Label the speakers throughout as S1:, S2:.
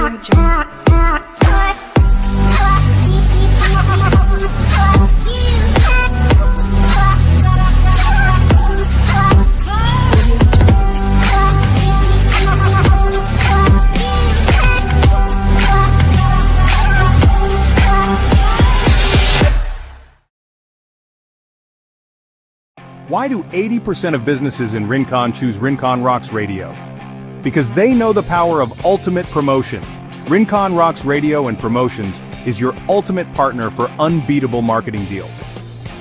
S1: Why do 80% of businesses in Rincon choose Rincon Rocks Radio? Because they know the power of ultimate promotion. Rincon Rocks Radio and Promotions is your ultimate partner for unbeatable marketing deals.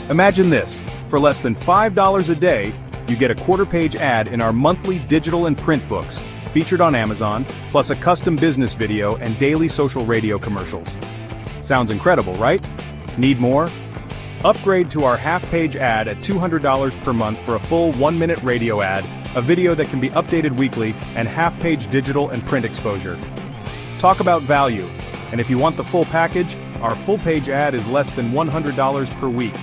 S1: Imagine this, for less than $5 a day, you get a quarter-page ad in our monthly digital and print books, featured on Amazon, plus a custom business video and daily social radio commercials. Sounds incredible, right? Need more? Upgrade to our half-page ad at $200 per month for a full 1-minute radio ad, a video that can be updated weekly, and half-page digital and print exposure. Talk about value. And if you want the full package, our full-page ad is less than $100 per week.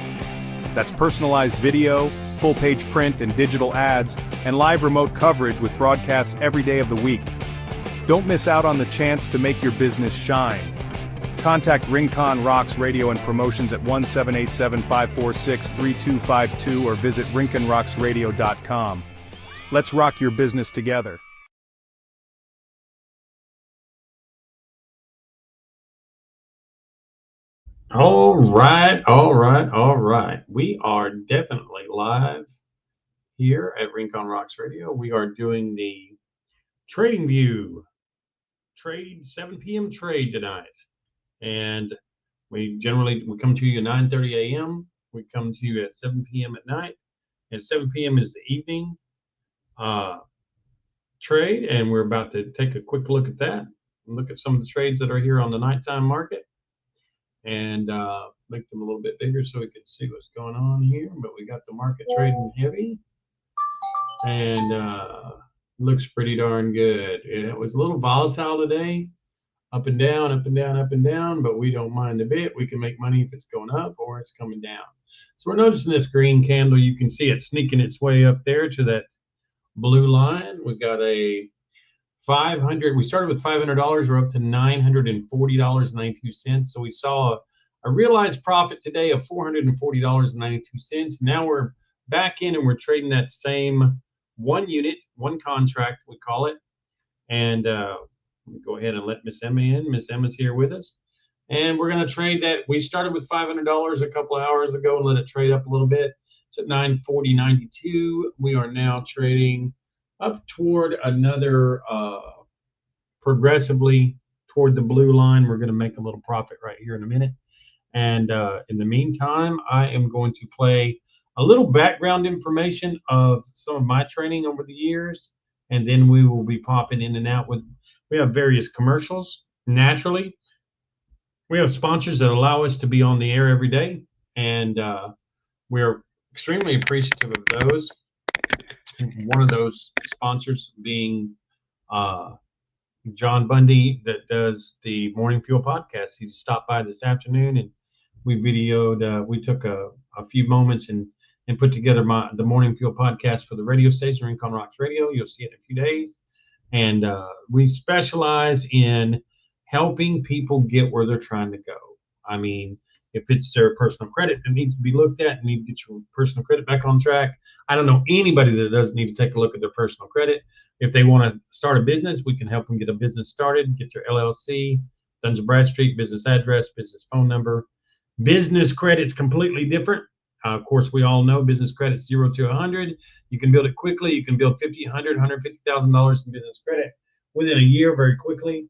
S1: That's personalized video, full-page print and digital ads, and live remote coverage with broadcasts every day of the week. Don't miss out on the chance to make your business shine. Contact Rincon Rocks Radio and Promotions at 1-787-546-3252 or visit rinconrocksradio.com. Let's rock your business together.
S2: All right. We are definitely live here at Rincon Rocks Radio. We are doing the Trading View trade, 7 p.m. trade tonight. And we come to you at 9:30 a.m. We come to you at 7 p.m. at night. And 7 p.m. is the evening trade. And we're about to take a quick look at that. Look at some of the trades that are here on the nighttime market. And make them a little bit bigger so we can see what's going on here. But we got the market trading heavy. And looks pretty darn good. It was a little volatile today. Up and down, up and down, up and down, but we don't mind a bit. We can make money if it's going up or it's coming down. So we're noticing this green candle. You can see it sneaking its way up there to that blue line. We got a 500. We started with $500. We're up to $940.92. So we saw a realized profit today of $440.92. Now we're back in and we're trading that same one unit, one contract, we call it. And go ahead and let Miss Emma in. Miss Emma's here with us. And we're going to trade that. We started with $500 a couple of hours ago and let it trade up a little bit. It's at 940.92. We are now trading up toward another progressively toward the blue line. We're going to make a little profit right here in a minute. And in the meantime, I am going to play a little background information of some of my training over the years. And then we will be popping in and out with, we have various commercials. Naturally, we have sponsors that allow us to be on the air every day. And we're extremely appreciative of those. One of those sponsors being John Bundy, that does the Morning Fuel podcast. He stopped by this afternoon and we videoed, we took a few moments and put together the Morning Fuel podcast for the radio station, Rincon Rocks Radio. You'll see it in a few days. And we specialize in helping people get where they're trying to go. I mean, if it's their personal credit that needs to be looked at, you need to get your personal credit back on track. I don't know anybody that doesn't need to take a look at their personal credit. If they want to start a business, we can help them get a business started, get their LLC, Duns & Bradstreet, business address, business phone number. Business credit's completely different. Of course, we all know business credit 0 to 100. You can build it quickly. You can build $50, $100, $150,000 in business credit within a year very quickly.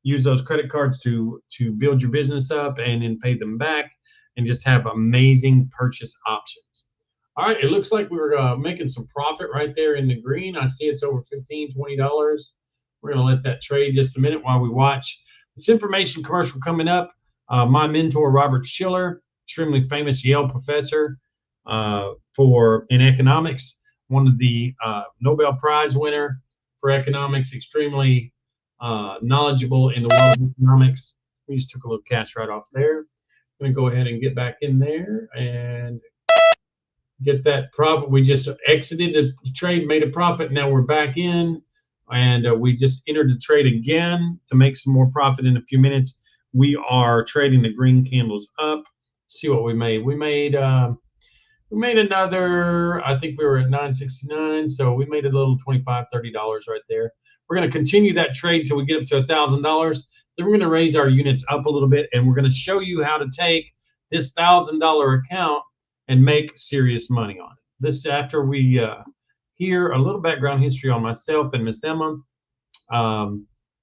S2: Use those credit cards to build your business up and then pay them back and just have amazing purchase options. All right, it looks like we're making some profit right there in the green. I see it's over $15, $20. We're going to let that trade just a minute while we watch this information commercial coming up. My mentor, Robert Schiller, extremely famous Yale professor in economics, one of the Nobel Prize winner for economics, extremely knowledgeable in the world of economics. We just took a little cash right off there. I'm going to go ahead and get back in there and get that profit. We just exited the trade, made a profit. Now we're back in. and we just entered the trade again to make some more profit in a few minutes. We are trading the green candles up. See what we made. We made another, I think we were at 969, so we made a little $25-$30 right there. We're going to continue that trade till we get up to $1,000. Then we're going to raise our units up a little bit, and we're going to show you how to take this $1,000 account and make serious money on it. This after we hear a little background history on myself and Miss Emma,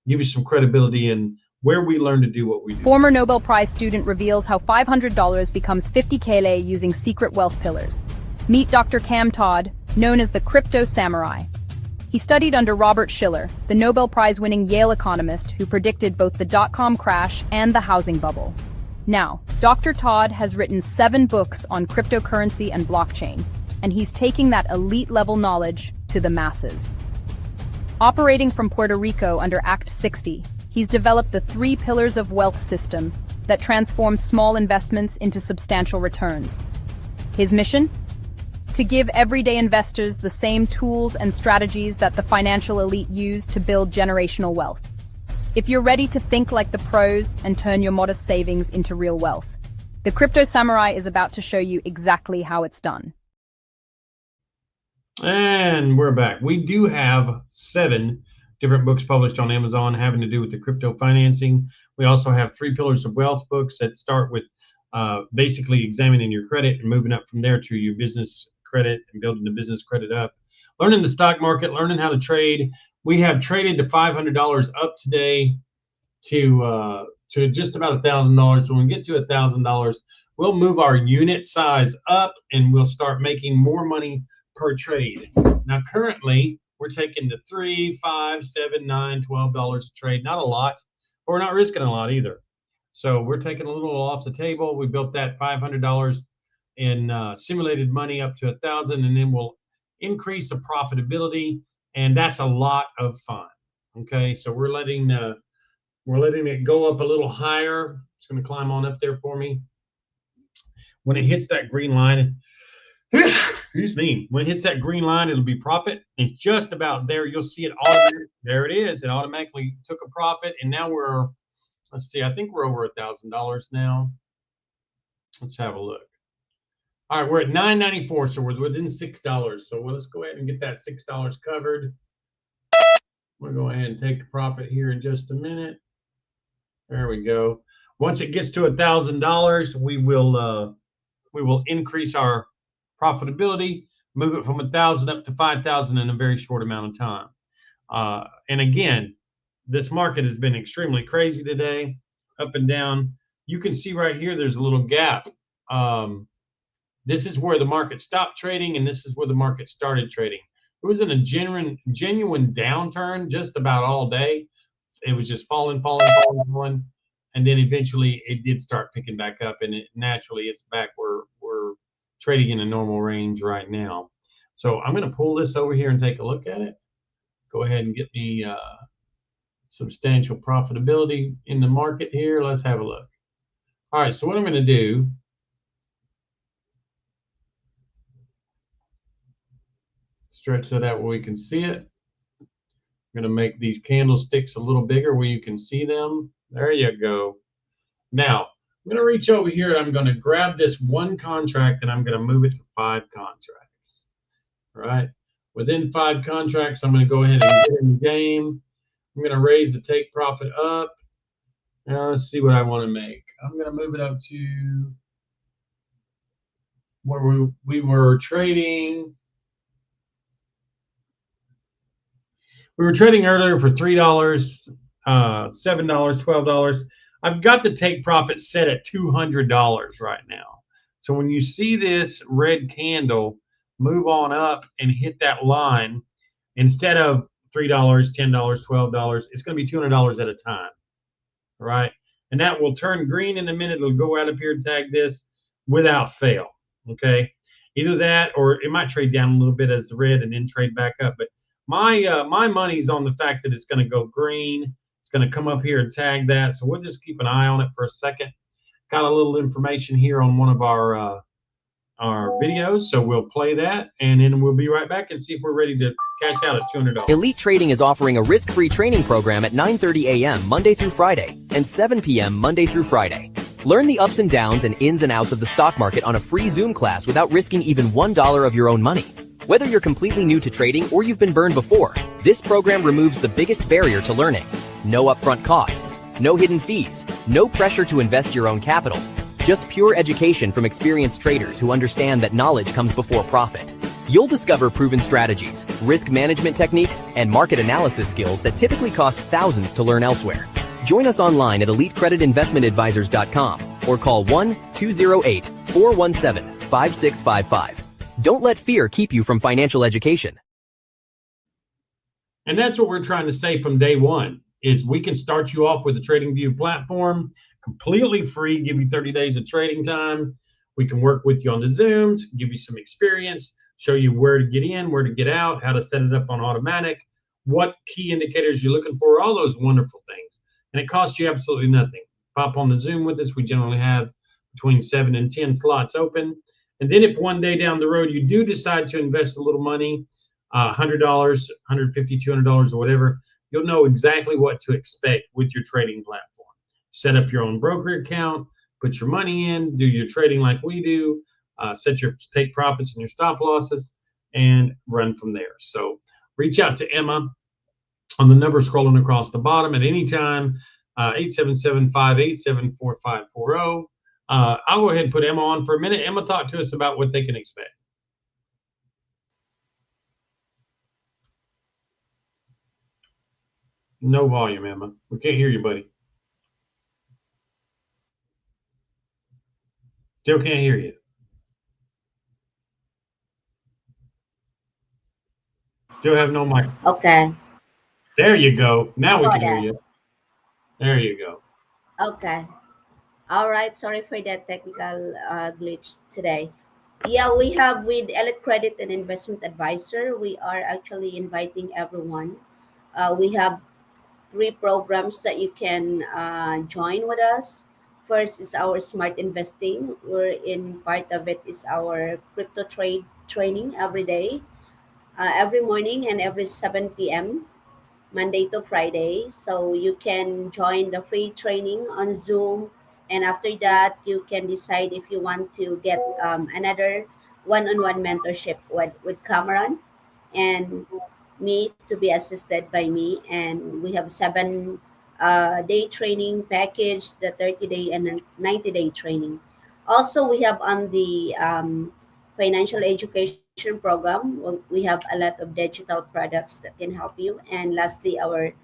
S2: give you some credibility in where we learn to do what we do.
S3: Former Nobel Prize student reveals how $500 becomes 50 KLA using secret wealth pillars. Meet Dr. Cam Todd, known as the Crypto Samurai. He studied under Robert Shiller, the Nobel Prize-winning Yale economist who predicted both the dot-com crash and the housing bubble. Now, Dr. Todd has written 7 books on cryptocurrency and blockchain, and he's taking that elite-level knowledge to the masses. Operating from Puerto Rico under Act 60, he's developed the 3 pillars of wealth system that transforms small investments into substantial returns. His mission? To give everyday investors the same tools and strategies that the financial elite use to build generational wealth. If you're ready to think like the pros and turn your modest savings into real wealth, the Crypto Samurai is about to show you exactly how it's done.
S2: And we're back. We do have 7 different books published on Amazon having to do with the crypto financing. We also have 3 pillars of wealth books that start with basically examining your credit and moving up from there to your business credit and building the business credit up. Learning the stock market, learning how to trade. We have traded to $500 up today to just about $1,000. So when we get to $1,000, we'll move our unit size up and we'll start making more money per trade. Now currently we're taking the $3, $5, $7, $9, $12 a trade. Not a lot, but we're not risking a lot either. So we're taking a little off the table. We built that $500 in simulated money up to $1,000, and then we'll increase the profitability, and that's a lot of fun. Okay, so we're letting it go up a little higher. It's going to climb on up there for me. When it hits that green line, excuse me, when it hits that green line, it'll be profit, and just about there, you'll see it automatically. There it is. It automatically took a profit, and now we're, let's see, I think we're over $1,000 now. Let's have a look. All right, we're at $9.94, so we're within $6. So let's go ahead and get that $6 covered. We'll go ahead and take a profit here in just a minute. There we go. Once it gets to $1,000, we will increase our profitability, move it from 1,000 up to 5,000 in a very short amount of time. And again, this market has been extremely crazy today, up and down. You can see right here, there's a little gap. This is where the market stopped trading, and this is where the market started trading. It was in a genuine downturn just about all day. It was just falling, and then eventually it did start picking back up, and naturally it's back where we're trading in a normal range right now. So I'm going to pull this over here and take a look at it. Go ahead and get me substantial profitability in the market here. Let's have a look. All right, so what I'm going to do, stretch that out where we can see it. I'm going to make these candlesticks a little bigger where you can see them. There you go. Now, I'm going to reach over here and I'm going to grab this one contract and I'm going to move it to 5 contracts. All right. Within 5 contracts, I'm going to go ahead and get in the game. I'm going to raise the take profit up. Now, let's see what I want to make. I'm going to move it up to where we were trading. We were trading earlier for $3, $7, $12. I've got the take profit set at $200 right now. So when you see this red candle move on up and hit that line, instead of $3, $10, $12, it's going to be $200 at a time. All right. And that will turn green in a minute. It'll go out up here and tag this without fail. Okay. Either that or it might trade down a little bit as the red and then trade back up. But my money's on the fact that it's going to go green. It's going to come up here and tag that. So we'll just keep an eye on it for a second. Got a little information here on one of our our videos. So we'll play that, and then we'll be right back and see if we're ready to cash out at $200.
S4: Elite Trading is offering a risk-free training program at 9:30 a.m. Monday through Friday and 7 p.m. Monday through Friday. Learn the ups and downs and ins and outs of the stock market on a free Zoom class without risking even $1 of your own money. Whether you're completely new to trading or you've been burned before, this program removes the biggest barrier to learning. No upfront costs, no hidden fees, no pressure to invest your own capital. Just pure education from experienced traders who understand that knowledge comes before profit. You'll discover proven strategies, risk management techniques, and market analysis skills that typically cost thousands to learn elsewhere. Join us online at elitecreditinvestmentadvisors.com or call 1-208-417-5655. Don't let fear keep you from financial education.
S2: And that's what we're trying to say from day one, is we can start you off with the TradingView platform, completely free, give you 30 days of trading time. We can work with you on the Zooms, give you some experience, show you where to get in, where to get out, how to set it up on automatic, what key indicators you're looking for, all those wonderful things. And it costs you absolutely nothing. Pop on the Zoom with us. We generally have between 7 and 10 slots open. And then if one day down the road you do decide to invest a little money, $100, $150, $200 or whatever, you'll know exactly what to expect with your trading platform. Set up your own broker account, put your money in, do your trading like we do, set your take profits and your stop losses, and run from there. So reach out to Emma on the number scrolling across the bottom at any time, 877-587-4540. I'll go ahead and put Emma on for a minute. Emma, talk to us about what they can expect. No volume, Emma. We can't hear you, buddy. Still can't hear you. Still have no mic.
S5: Okay.
S2: There you go. Now we can hear you. There you go.
S5: Okay. All right. Sorry for that technical glitch today. Yeah, we have with Elite Credit and Investment Advisor, we are actually inviting everyone. We have 3 programs that you can join with us. First is our Smart Investing, where in part of it is our crypto trade training every day, every morning and every 7 p.m. Monday to Friday. So you can join the free training on Zoom. And after that, you can decide if you want to get another one-on-one mentorship with Cameron and me to be assisted by me. And we have 7 day training package, the 30-day and the 90-day training. Also, we have on the financial education program, we have a lot of digital products that can help you. And lastly, our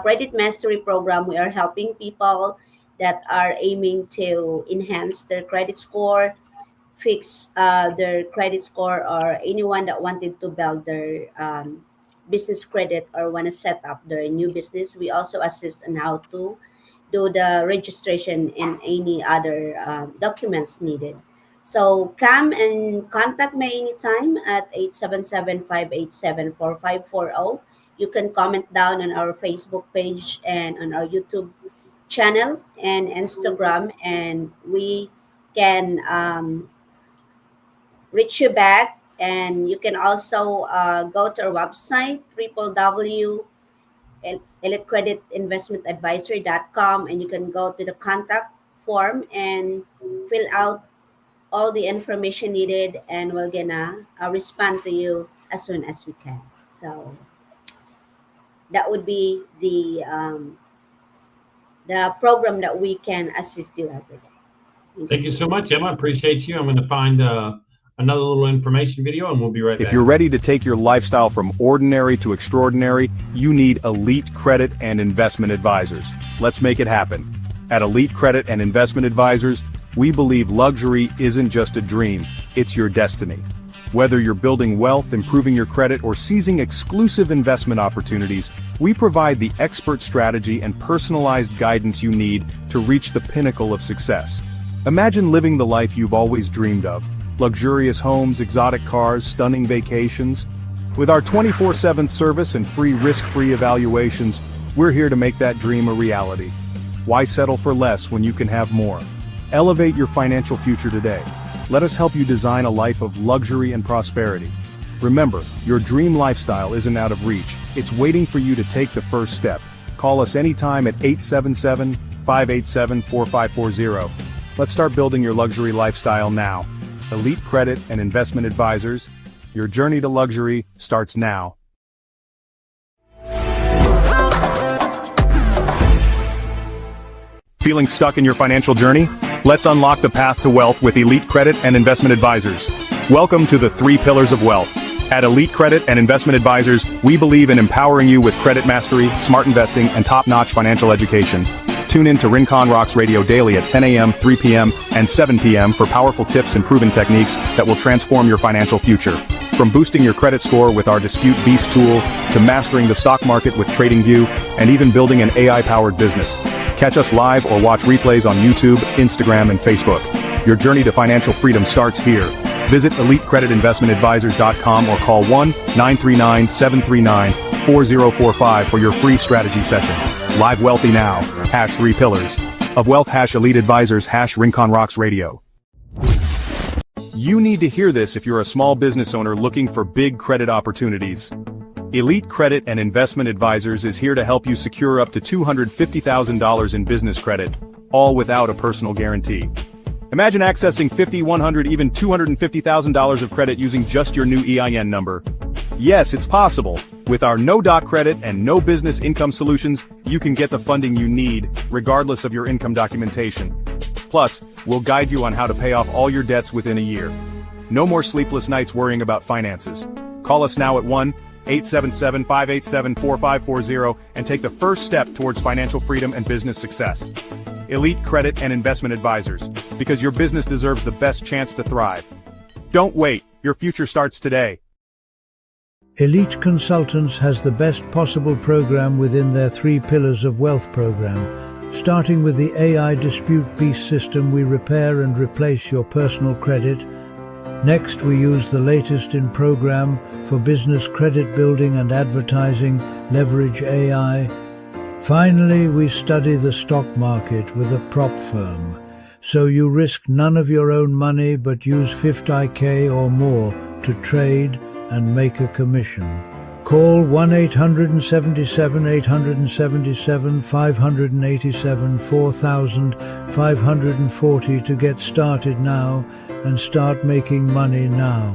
S5: credit mastery program, we are helping people that are aiming to enhance their credit score, fix their credit score, or anyone that wanted to build their business credit or want to set up their new business. We also assist on how to do the registration and any other documents needed. So come and contact me anytime at 877-587-4540. You can comment down on our Facebook page and on our YouTube channel and Instagram, and we can reach you back. And you can also go to our website, www.elitecreditinvestmentadvisor.com, and you can go to the contact form and fill out all the information needed, and we're gonna respond to you as soon as we can. So that would be the program that we can assist you every day.
S2: Thank you so much, Emma. I appreciate you. I'm going to find another little information video, and we'll be right back.
S1: If you're ready to take your lifestyle from ordinary to extraordinary, you need Elite Credit and Investment Advisors. Let's make it happen. At Elite Credit and Investment Advisors, we believe luxury isn't just a dream, it's your destiny. Whether you're building wealth, improving your credit, or seizing exclusive investment opportunities, we provide the expert strategy and personalized guidance you need to reach the pinnacle of success. Imagine living the life you've always dreamed of. Luxurious homes, exotic cars, stunning vacations. With our 24/7 service and free risk-free evaluations, we're here to make that dream a reality. Why settle for less when you can have more? Elevate your financial future today. Let us help you design a life of luxury and prosperity. Remember, your dream lifestyle isn't out of reach, it's waiting for you to take the first step. Call us anytime at 877-587-4540. Let's start building your luxury lifestyle now. Elite Credit and Investment Advisors. Your journey to luxury starts now. Feeling stuck in your financial journey? Let's unlock the path to wealth with Elite Credit and Investment Advisors. Welcome to the 3 Pillars of Wealth. At Elite Credit and Investment Advisors, we believe in empowering you with credit mastery, smart investing, and top-notch financial education. Tune in to Rincon Rocks Radio daily at 10 a.m., 3 p.m., and 7 p.m. for powerful tips and proven techniques that will transform your financial future. From boosting your credit score with our Dispute Beast tool, to mastering the stock market with TradingView, and even building an AI-powered business. Catch us live or watch replays on YouTube, Instagram, and Facebook. Your journey to financial freedom starts here. Visit EliteCreditInvestmentAdvisors.com or call 1-939-739-4045 for your free strategy session. Live wealthy now. #3 Pillars of Wealth. #Elite Advisors. #Rincon Rocks Radio. You need to hear this if you're a small business owner looking for big credit opportunities. Elite Credit and Investment Advisors is here to help you secure up to $250,000 in business credit, all without a personal guarantee. Imagine accessing $50,000, $100,000, even $250,000 of credit using just your new EIN number. Yes, it's possible. With our no-doc credit and no business income solutions, you can get the funding you need, regardless of your income documentation. Plus, we'll guide you on how to pay off all your debts within a year. No more sleepless nights worrying about finances. Call us now at 1-877-587-4540 and take the first step towards financial freedom and business success. Elite Credit and Investment Advisors, because your business deserves the best chance to thrive. Don't wait, your future starts today.
S6: Elite Consultants has the best possible program within their 3 Pillars of Wealth program. Starting with the AI Dispute Beast system, we repair and replace your personal credit. Next, we use the latest in program for business credit building and advertising, leverage AI. Finally, we study the stock market with a prop firm. So you risk none of your own money but use 50K or more to trade and make a commission. Call 1-877-877-587-4540 to get started now and start making money now.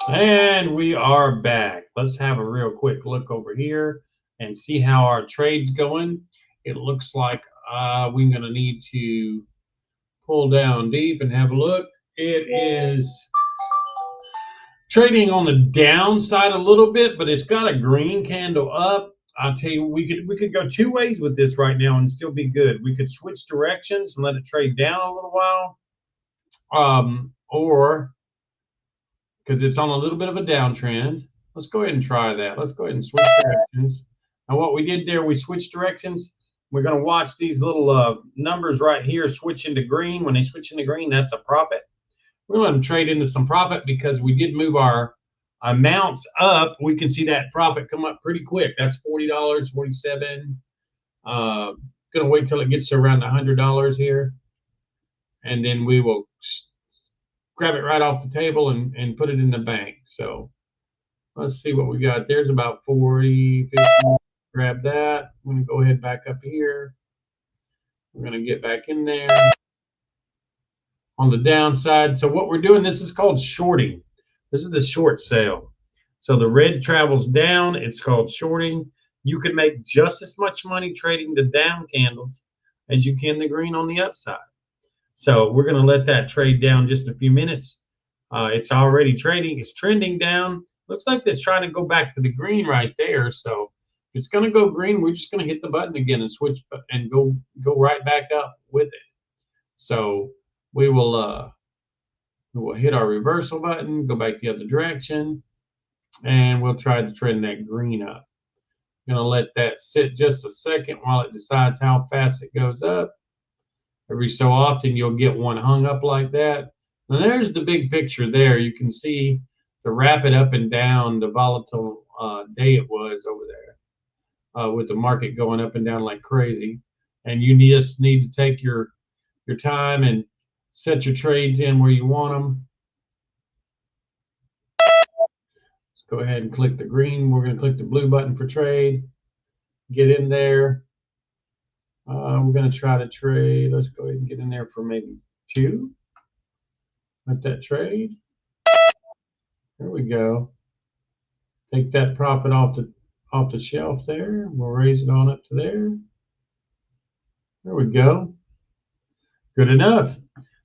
S2: And we are back. Let's have a real quick look over here and see how our trade's going. It looks like we're going to need to pull down deep and have a look. It is trading on the downside a little bit, but it's got a green candle up. I'll tell you, we could go 2 ways with this right now and still be good. We could switch directions and let it trade down a little while, or because it's on a little bit of a downtrend. Let's go ahead and try that. Let's go ahead and switch directions. And what we did there, we switched directions. We're going to watch these little numbers right here switch into green. When they switch into green, that's a profit. We're going to let them trade into some profit because we did move our amounts up. We can see that profit come up pretty quick. That's $40, $47. Going to wait till it gets to around $100 here. And then we will grab it right off the table and put it in the bank. So let's see what we got. There's about 40, 50. Grab that. I'm going to go ahead back up here. We're going to get back in there on the downside. So what we're doing, this is called shorting. This is the short sale. So the red travels down. It's called shorting. You can make just as much money trading the down candles as you can the green on the upside. So we're going to let that trade down just a few minutes. It's already trading. It's trending down. Looks like it's trying to go back to the green right there. So if it's going to go green, we're just going to hit the button again and switch and go right back up with it. So we will hit our reversal button, go back the other direction, and we'll try to trend that green up. I'm going to let that sit just a second while it decides how fast it goes up. Every so often you'll get one hung up like that. And there's the big picture there. You can see the rapid up and down, the volatile day it was over there with the market going up and down like crazy. and you just need to take your time and set your trades in where you want them. Let's go ahead and click the green. We're going to click the blue button for trade. Get in there. We're going to try to trade. Let's go ahead and get in there for maybe 2. Let that trade. There we go. Take that profit off the shelf there. We'll raise it on up to there. There we go. Good enough.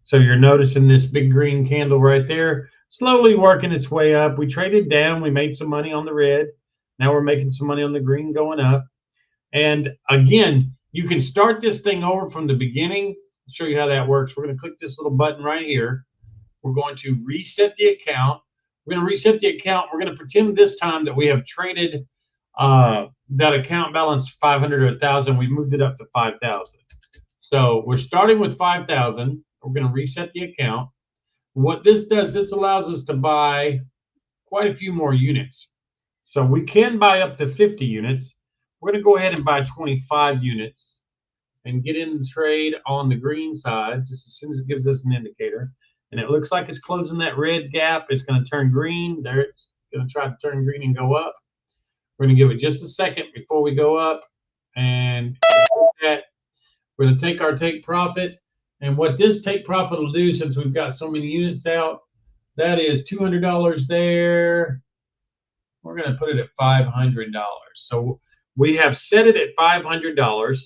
S2: So you're noticing this big green candle right there, slowly working its way up. We traded down. We made some money on the red. Now we're making some money on the green going up. And again, you can start this thing over from the beginning. I'll show you how that works. We're going to click this little button right here. We're going to reset the account. We're going to reset the account. We're going to pretend this time that we have traded that account balance 500 or 1,000. We moved it up to 5,000. So we're starting with 5,000. We're going to reset the account. What this does, this allows us to buy quite a few more units. So we can buy up to 50 units. We're going to go ahead and buy 25 units and get in the trade on the green side just as soon as it gives us an indicator. And it looks like it's closing that red gap. It's going to turn green. There, it's going to try to turn green and go up. We're going to give it just a second before we go up. And we're going to take our take profit. And what this take profit will do, since we've got so many units out, that is $200 there. We're going to put it at $500. So we have set it at $500.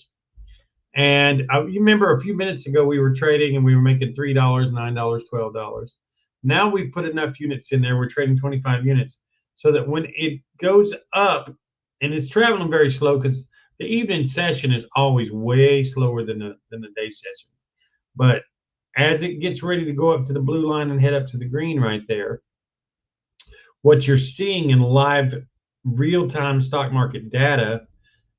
S2: And you remember a few minutes ago we were trading and we were making $3, $9, $12. Now we've put enough units in there. We're trading 25 units so that when it goes up, and it's traveling very slow because the evening session is always way slower than the day session. But as it gets ready to go up to the blue line and head up to the green right there, what you're seeing in live real-time stock market data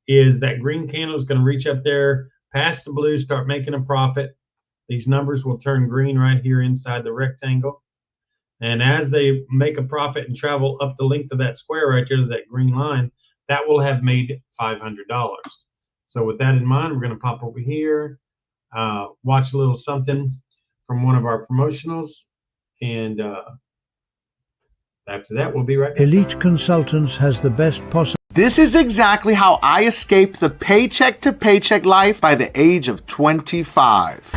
S2: is that green candle is going to reach up there, past the blue, start making a profit. These numbers will turn green right here inside the rectangle. And as they make a profit and travel up the length of that square right there to that green line, that will have made $500. So with that in mind, we're going to pop over here, watch a little something from one of our promotionals, and after that, we'll be right back.
S6: Elite Consultants has the best possible.
S7: This is exactly how I escaped the paycheck to paycheck life by the age of 25.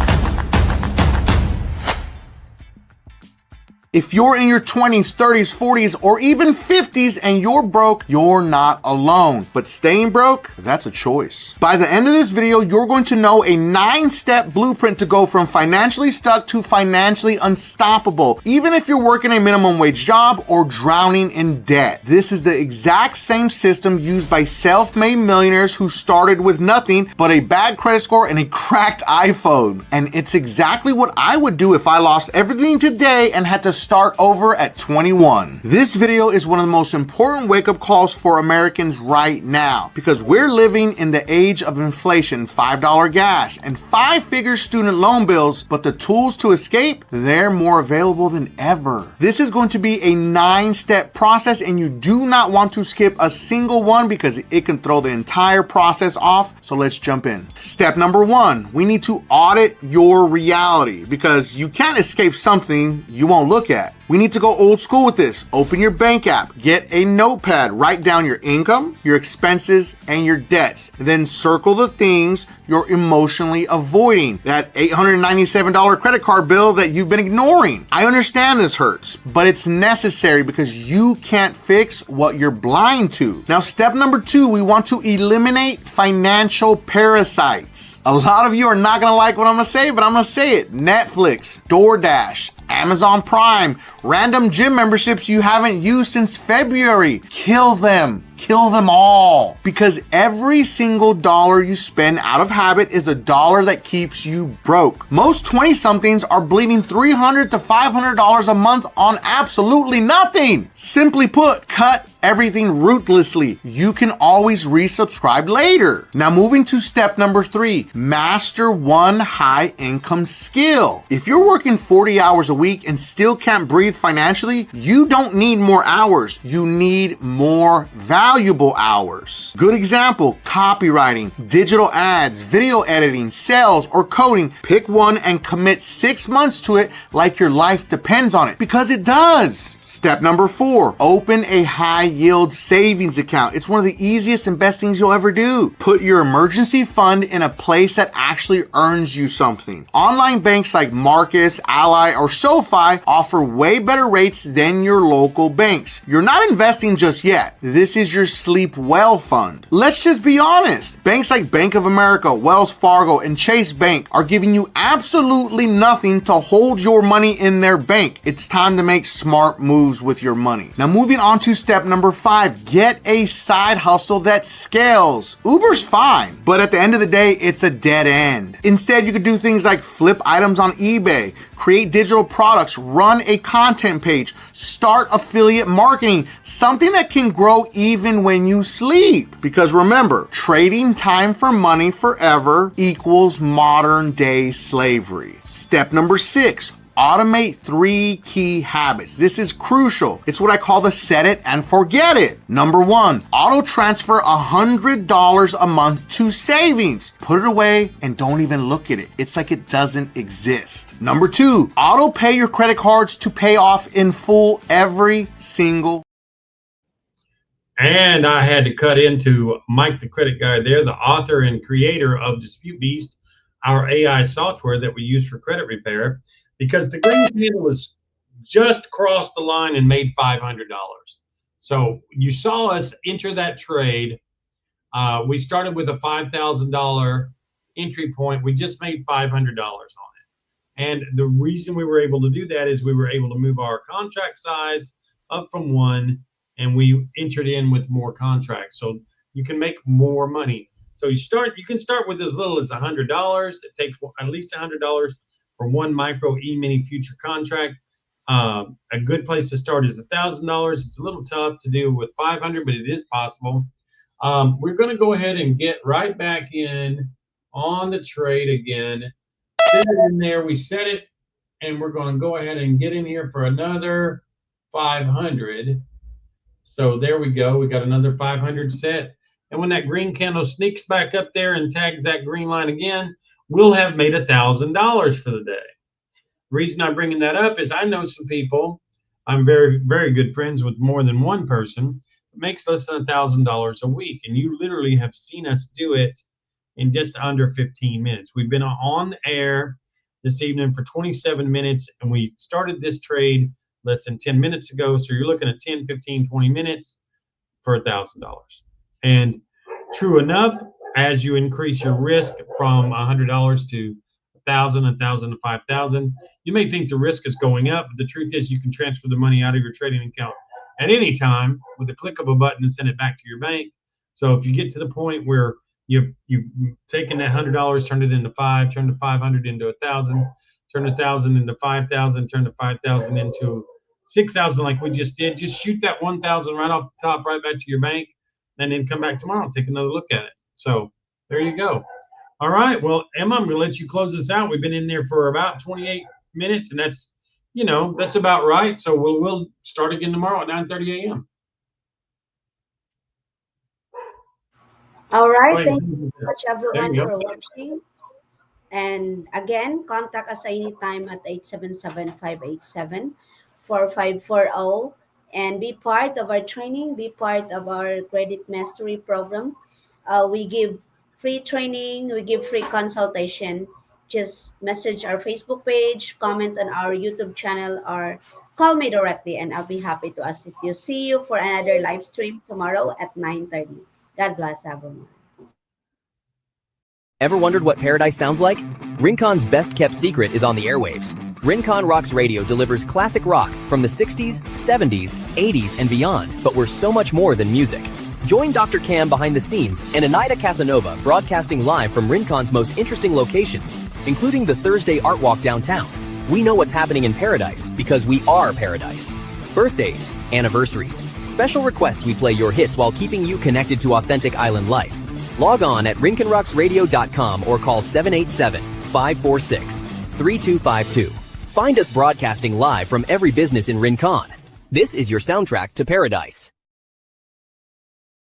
S7: If you're in your 20s, 30s, 40s, or even 50s and you're broke, you're not alone. But staying broke, that's a choice. By the end of this video, you're going to know a 9-step blueprint to go from financially stuck to financially unstoppable, even if you're working a minimum wage job or drowning in debt. This is the exact same system used by self-made millionaires who started with nothing but a bad credit score and a cracked iPhone. And it's exactly what I would do if I lost everything today and had to start over at 21. This video is one of the most important wake-up calls for Americans right now because we're living in the age of inflation, $5 gas, and 5-figure student loan bills, but the tools to escape, they're more available than ever. This is going to be a 9-step process and you do not want to skip a single one because it can throw the entire process off. So let's jump in. Step number 1, we need to audit your reality because you can't escape something you won't look at. We need to go old school with this. Open your bank app, get a notepad, write down your income, your expenses, and your debts. Then circle the things you're emotionally avoiding. That $897 credit card bill that you've been ignoring. I understand this hurts, but it's necessary because you can't fix what you're blind to. Now, step number 2, we want to eliminate financial parasites. A lot of you are not gonna like what I'm gonna say, but I'm gonna say it. Netflix, DoorDash, Amazon Prime, random gym memberships you haven't used since February. Kill them. Kill them all. Because every single dollar you spend out of habit is a dollar that keeps you broke. Most 20-somethings are bleeding $300 to $500 a month on absolutely nothing. Simply put, cut everything ruthlessly. You can always resubscribe later. Now moving to step number 3, master one high income skill. If you're working 40 hours a week and still can't breathe financially, you don't need more hours. You need more valuable hours. Good example, copywriting, digital ads, video editing, sales, or coding. Pick one and commit 6 months to it like your life depends on it, because it does. Step number 4, open a high yield savings account. It's one of the easiest and best things you'll ever do. Put your emergency fund in a place that actually earns you something. Online banks like Marcus, Ally, or SoFi offer way better rates than your local banks. You're not investing just yet. This is your sleep well fund. Let's just be honest. Banks like Bank of America, Wells Fargo, and Chase Bank are giving you absolutely nothing to hold your money in their bank. It's time to make smart moves with your money. Now moving on to step number 5, get a side hustle that scales. Uber's fine, but at the end of the day, it's a dead end. Instead, you could do things like flip items on eBay, create digital products, run a content page, start affiliate marketing, something that can grow even when you sleep. Because remember, trading time for money forever equals modern day slavery. Step number 6, automate 3 key habits. This is crucial. It's what I call the set it and forget it. Number 1, auto transfer $100 a month to savings. Put it away and don't even look at it. It's like it doesn't exist. Number 2, auto pay your credit cards to pay off in full every single.
S2: And I had to cut into Mike, the credit guy there, the author and creator of Dispute Beast, our AI software that we use for credit repair, because the green candle was just crossed the line and made $500. So you saw us enter that trade. We started with a $5,000 entry point. We just made $500 on it. And the reason we were able to do that is we were able to move our contract size up from 1, and we entered in with more contracts. So you can make more money. So you can start with as little as $100. It takes at least $100 for one micro E-mini future contract. A good place to start is $1,000. It's a little tough to do with 500, but it is possible. We're going to go ahead and get right back in on the trade again. Set it in there. We set it, and we're going to go ahead and get in here for another 500. So there we go. We got another 500 set. And when that green candle sneaks back up there and tags that green line again, we'll have made $1,000 for the day. The reason I'm bringing that up is I know some people, I'm very, very good friends with more than one person, that makes less than $1,000 a week. And you literally have seen us do it in just under 15 minutes. We've been on air this evening for 27 minutes, and we started this trade less than 10 minutes ago. So you're looking at 10, 15, 20 minutes for $1,000. And true enough, as you increase your risk from $100 to $1,000, $1,000 to $5,000, you may think the risk is going up, but the truth is you can transfer the money out of your trading account at any time with a click of a button and send it back to your bank. So if you get to the point where you've taken that $100, turned it into 5, turned the 500 into 1,000, turn 1,000 into 5,000, turn the 5,000 into 6,000 like we just did, just shoot that 1,000 right off the top, right back to your bank, and then come back tomorrow and take another look at it. So there you go. All right. Well, Emma, I'm going to let you close this out. We've been in there for about 28 minutes, and that's about right. So we'll start again tomorrow at 9:30 a.m.
S5: All right. Thank you so much, everyone, for watching. And again, contact us anytime at 877-587-4540 and be part of our training, be part of our credit mastery program. We give free training, we give free consultation. Just message our Facebook page, comment on our YouTube channel, or call me directly, and I'll be happy to assist you. See you for another live stream tomorrow at 9:30. God bless everyone.
S4: Ever wondered what paradise sounds like? Rincon's best kept secret is on the airwaves. Rincon Rocks Radio delivers classic rock from the 60s, 70s, 80s, and beyond, but we're so much more than music. Join Dr. Cam behind the scenes and Anaida Casanova broadcasting live from Rincon's most interesting locations, including the Thursday Art Walk downtown. We know what's happening in paradise because we are paradise. birthdays, anniversaries, special requests. We play your hits while keeping you connected to authentic island life. Log on at rinconrocksradio.com or call 787-546-3252. Find us broadcasting live from every business in Rincon. This is your soundtrack to paradise.